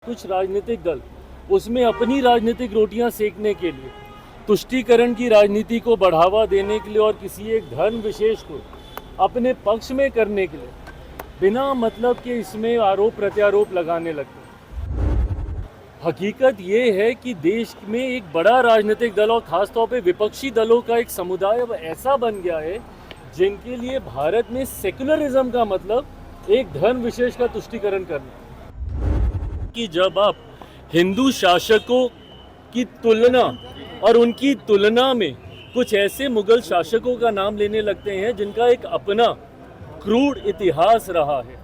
कुछ राजनीतिक दल उसमें अपनी राजनीतिक रोटियां सेकने के लिए, तुष्टीकरण की राजनीति को बढ़ावा देने के लिए और किसी एक धर्म विशेष को अपने पक्ष में करने के लिए बिना मतलब के इसमें आरोप प्रत्यारोप लगाने लगते हैं। हकीकत ये है कि देश में एक बड़ा राजनीतिक दल और ख़ासतौर पे विपक्षी दलों का एक समुदाय अब ऐसा बन गया है जिनके लिए भारत में सेकुलरिज्म का मतलब एक धर्म विशेष का तुष्टीकरण करना, कि जब आप हिंदू शासकों की तुलना और उनकी तुलना में कुछ ऐसे मुगल शासकों का नाम लेने लगते हैं जिनका एक अपना क्रूर इतिहास रहा है।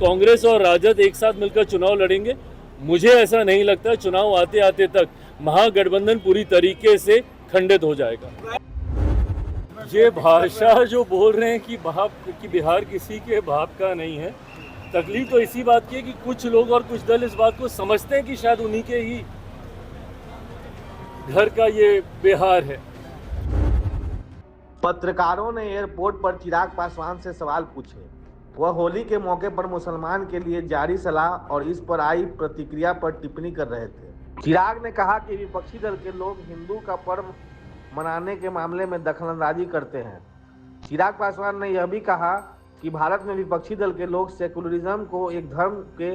कांग्रेस और राजद एक साथ मिलकर चुनाव लड़ेंगे, मुझे ऐसा नहीं लगता। चुनाव आते आते तक महागठबंधन पूरी तरीके से खंडित हो जाएगा। ये भाषा जो बोल रहे हैं कि बिहार किसी के बाप का नहीं है, तकलीफ तो इसी बात की है कि कुछ लोग और कुछ दल इस बात को समझते हैं कि शायद उन्हीं के ही घर का ये बिहार है। पत्रकारों ने एयरपोर्ट पर चिराग पासवान से सवाल पूछे। वह होली के मौके पर मुसलमान के लिए जारी सलाह और इस पर आई प्रतिक्रिया पर टिप्पणी कर रहे थे। चिराग ने कहा कि विपक्षी दल के लोग हिंदू का पर्व मनाने के मामले में दखलंदाजी करते हैं। चिराग पासवान ने यह भी कहा कि भारत में विपक्षी दल के लोग सेकुलरिज्म को एक धर्म के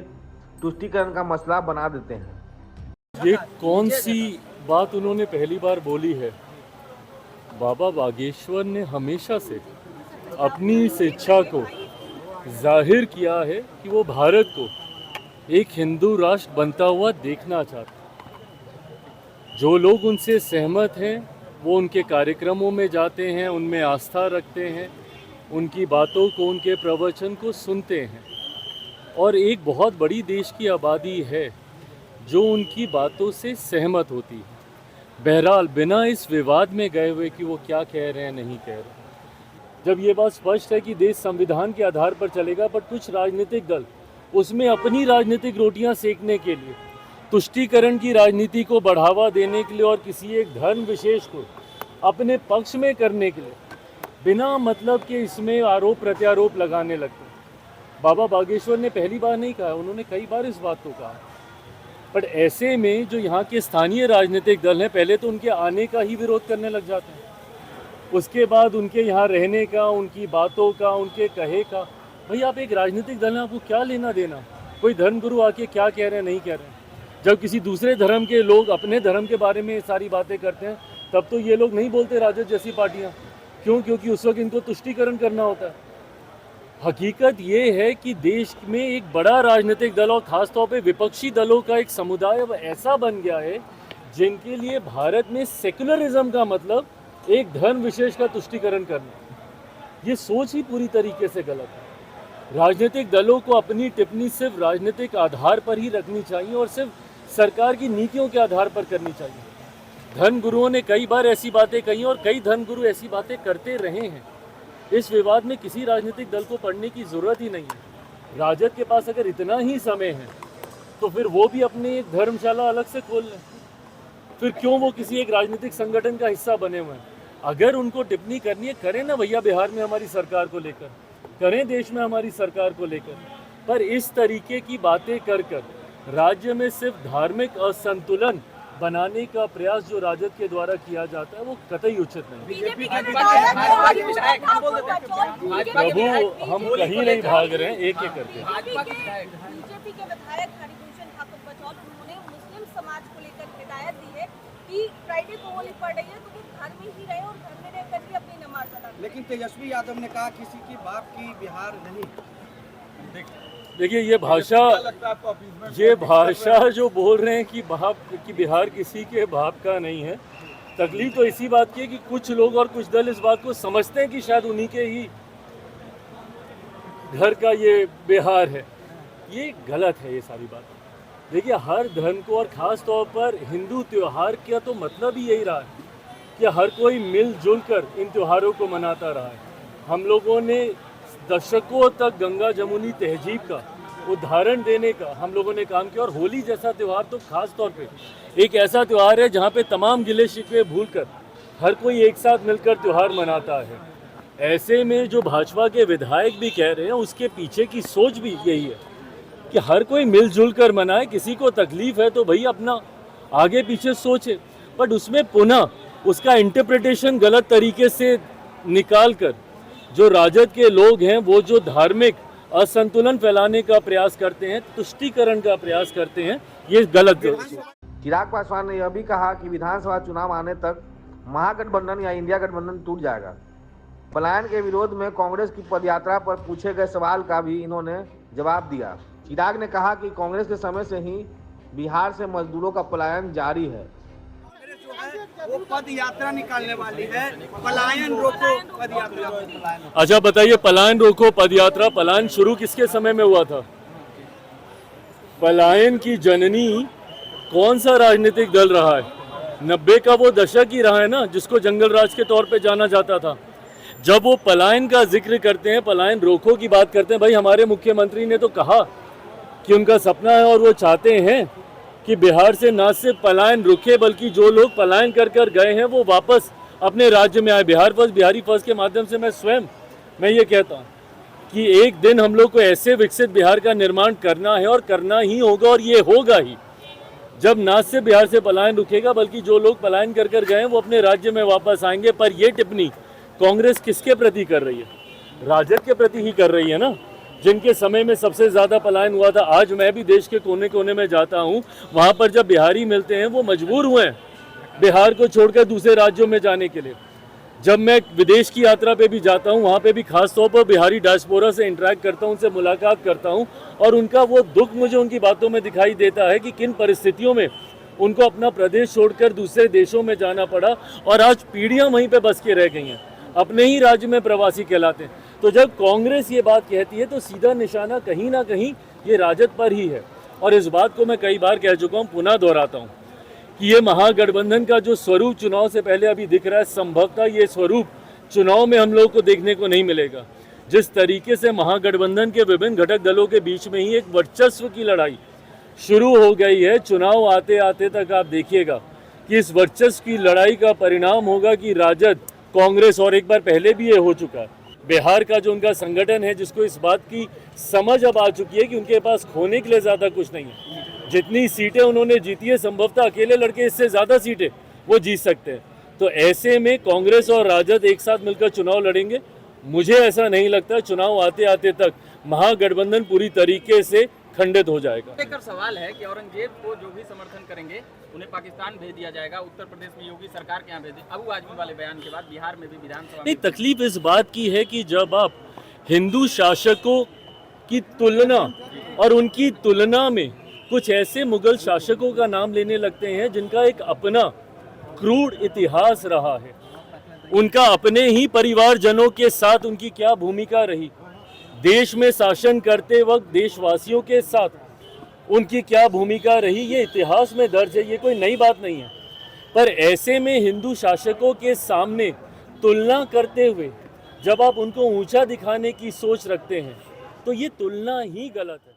तुष्टीकरण का मसला बना देते हैं। ये कौन सी बात उन्होंने पहली बार बोली है? बाबा बागेश्वर ने हमेशा से अपनी इस इच्छा को जाहिर किया है कि वो भारत को एक हिंदू राष्ट्र बनता हुआ देखना चाहते हैं। जो लोग उनसे सहमत हैं वो उनके कार्यक्रमों में जाते हैं, उनमें आस्था रखते हैं, उनकी बातों को, उनके प्रवचन को सुनते हैं। और एक बहुत बड़ी देश की आबादी है जो उनकी बातों से सहमत होती है। बहरहाल बिना इस विवाद में गए हुए कि वो क्या कह रहे हैं नहीं कह रहे, जब ये बात स्पष्ट है कि देश संविधान के आधार पर चलेगा, पर कुछ राजनीतिक दल उसमें अपनी राजनीतिक रोटियां सेकने के लिए, तुष्टीकरण की राजनीति को बढ़ावा देने के लिए और किसी एक धर्म विशेष को अपने पक्ष में करने के लिए बिना मतलब के इसमें आरोप प्रत्यारोप लगाने लगते हैं। बाबा बागेश्वर ने पहली बार नहीं कहा, उन्होंने कई बार इस बात को कहा। बट ऐसे में जो यहाँ के स्थानीय राजनीतिक दल हैं, पहले तो उनके आने का ही विरोध करने लग जाते हैं, उसके बाद उनके यहाँ रहने का, उनकी बातों का, उनके कहे का। भाई आप एक राजनीतिक दल हैं, आपको क्या लेना देना कोई धर्मगुरु आके क्या कह रहे हैं नहीं कह रहे हैं? जब किसी दूसरे धर्म के लोग अपने धर्म के बारे में सारी बातें करते हैं तब तो ये लोग नहीं बोलते राजद जैसी पार्टियाँ। क्यों? क्योंकि उस वक्त इनको तुष्टीकरण करना होता है। हकीकत ये है कि देश में एक बड़ा राजनीतिक दल और ख़ासतौर पे विपक्षी दलों का एक समुदाय अब ऐसा बन गया है जिनके लिए भारत में सेकुलरिज्म का मतलब एक धर्म विशेष का तुष्टीकरण करना, ये सोच ही पूरी तरीके से गलत है। राजनीतिक दलों को अपनी टिप्पणी सिर्फ राजनीतिक आधार पर ही रखनी चाहिए और सिर्फ सरकार की नीतियों के आधार पर करनी चाहिए। धर्मगुरुओं ने कई बार ऐसी बातें कही और कई धर्मगुरु ऐसी बातें करते रहे हैं। इस विवाद में किसी राजनीतिक दल को पढ़ने की ज़रूरत ही नहीं है। राजद के पास अगर इतना ही समय है तो फिर वो भी अपनी एक धर्मशाला अलग से खोल लें। फिर क्यों वो किसी एक राजनीतिक संगठन का हिस्सा बने हुए हैं? अगर उनको टिप्पणी करनी है, करें ना भैया, बिहार में हमारी सरकार को लेकर, करें देश में हमारी सरकार को लेकर। पर इस तरीके की बातें कर राज्य में सिर्फ धार्मिक असंतुलन बनाने का प्रयास जो राजद के द्वारा किया जाता है वो कतई उचित नहीं। प्रभु हम कहीं नहीं भाग रहे हैं, एक एक करके। बीजेपी के विधायक हरिभूषण ठाकुर बचौल, उन्होंने मुस्लिम समाज को लेकर हिदायत दी है कि फ्राइडे को होली पड़ रही है तो वो घर में ही रहे और घर में रह करके अपनी नमाज अदा करें। लेकिन तेजस्वी यादव ने कहा किसी की बाप की बिहार नहीं। देखिए ये भाषा जो बोल रहे हैं कि बिहार किसी के बाप का नहीं है, तकलीफ तो इसी बात की है कि कुछ लोग और कुछ दल इस बात को समझते हैं कि शायद उन्हीं के ही घर का ये बिहार है। ये गलत है ये सारी बात। देखिए हर धर्म को और ख़ास तौर पर हिंदू त्यौहार का तो मतलब ही यही रहा है कि हर कोई मिलजुल कर इन त्योहारों को मनाता रहा है। हम लोगों ने दशकों तक गंगा जमुनी तहजीब का उदाहरण देने का हम लोगों ने काम किया। और होली जैसा त्यौहार तो खास तौर पे एक ऐसा त्यौहार है जहाँ पे तमाम गिले शिकवे भूलकर हर कोई एक साथ मिलकर त्यौहार मनाता है। ऐसे में जो भाजपा के विधायक भी कह रहे हैं उसके पीछे की सोच भी यही है कि हर कोई मिलजुल कर मनाए, किसी को तकलीफ है तो भाई अपना आगे पीछे सोचे, बट उसमें पुनः उसका इंटरप्रिटेशन गलत तरीके से निकाल कर जो राजद के लोग हैं वो जो धार्मिक असंतुलन फैलाने का प्रयास करते हैं, तुष्टीकरण का प्रयास करते हैं, ये गलत है। चिराग पासवान ने यह भी कहा कि विधानसभा चुनाव आने तक महागठबंधन या इंडिया गठबंधन टूट जाएगा। पलायन के विरोध में कांग्रेस की पदयात्रा पर पूछे गए सवाल का भी इन्होंने जवाब दिया। चिराग ने कहा कि कांग्रेस के समय से ही बिहार से मजदूरों का पलायन जारी है। जो है वो पद यात्रा निकालने वाली है, पलायन रोको पद यात्रा। अच्छा बताइए, पलायन रोको पद यात्रा, पलायन शुरू किसके समय में हुआ था? पलायन की जननी कौन सा राजनीतिक दल रहा है? 90 का वो दशक ही रहा है ना, जिसको जंगल राज के तौर पे जाना जाता था। जब वो पलायन का जिक्र करते हैं, पलायन रोको की बात करते हैं, भाई हमारे मुख्यमंत्री ने तो कहा कि उनका सपना है और वो चाहते हैं कि बिहार से न सिर्फ पलायन रुके बल्कि जो लोग पलायन कर कर गए हैं वो वापस अपने राज्य में आए। बिहार फर्स्ट, बिहारी फर्स्ट के माध्यम से मैं ये कहता हूँ कि एक दिन हम लोग को ऐसे विकसित बिहार का निर्माण करना है और करना ही होगा, और ये होगा ही जब न सिर्फ बिहार से पलायन रुकेगा बल्कि जो लोग पलायन कर कर गए हैं वो अपने राज्य में वापस आएंगे। पर ये टिप्पणी कांग्रेस किसके प्रति कर रही है? राजद के प्रति ही कर रही है ना, जिनके समय में सबसे ज़्यादा पलायन हुआ था। आज मैं भी देश के कोने कोने में जाता हूँ, वहाँ पर जब बिहारी मिलते हैं वो मजबूर हुए हैं बिहार को छोड़कर दूसरे राज्यों में जाने के लिए। जब मैं विदेश की यात्रा पे भी जाता हूँ, वहाँ पे भी खास तौर पर बिहारी डायस्पोरा से इंटरेक्ट करता हूँ, उनसे मुलाकात करता हूँ, और उनका वो दुख मुझे उनकी बातों में दिखाई देता है कि किन परिस्थितियों में उनको अपना प्रदेश छोड़कर दूसरे देशों में जाना पड़ा, और आज पीढ़ियाँ वहीं पर बस के रह गई हैं, अपने ही राज्य में प्रवासी कहलाते हैं। तो जब कांग्रेस ये बात कहती है तो सीधा निशाना कहीं ना कहीं ये राजद पर ही है। और इस बात को मैं कई बार कह चुका हूँ, पुनः दोहराता हूँ कि ये महागठबंधन का जो स्वरूप चुनाव से पहले अभी दिख रहा है, संभवतः ये स्वरूप चुनाव में हम लोग को देखने को नहीं मिलेगा। जिस तरीके से महागठबंधन के विभिन्न घटक दलों के बीच में ही एक वर्चस्व की लड़ाई शुरू हो गई है, चुनाव आते आते तक आप देखिएगा कि इस वर्चस्व की लड़ाई का परिणाम होगा कि राजद, कांग्रेस, और एक बार पहले भी ये हो चुका है, बिहार का जो उनका संगठन है जिसको इस बात की समझ अब आ चुकी है कि उनके पास खोने के लिए ज़्यादा कुछ नहीं है। जितनी सीटें उन्होंने जीती है, संभवतः अकेले लड़के इससे ज़्यादा सीटें वो जीत सकते हैं। तो ऐसे में कांग्रेस और राजद एक साथ मिलकर चुनाव लड़ेंगे। मुझे ऐसा नहीं लगता चुनाव आते आते तक महागठबंधन पूरी तरीके से खंडित हो जाएगा। लेकर सवाल है कि औरंगजेब को जो भी समर्थन करेंगे उन्हें पाकिस्तान भेज दिया जाएगा, उत्तर प्रदेश में योगी सरकार के यहाँ भेज दिया। अबू आजमी वाले बयान के बाद बिहार में भी विधानसभा नहीं, तकलीफ इस बात की है कि जब आप हिंदू शासकों की तुलना और उनकी तुलना में कुछ ऐसे मुगल शासकों का नाम लेने लगते हैं जिनका एक अपना क्रूर इतिहास रहा है, उनका अपने ही परिवारजनों के साथ उनकी क्या भूमिका रही, देश में शासन करते वक्त देशवासियों के साथ उनकी क्या भूमिका रही, ये इतिहास में दर्ज है, ये कोई नई बात नहीं है। पर ऐसे में हिंदू शासकों के सामने तुलना करते हुए जब आप उनको ऊंचा दिखाने की सोच रखते हैं तो ये तुलना ही गलत है।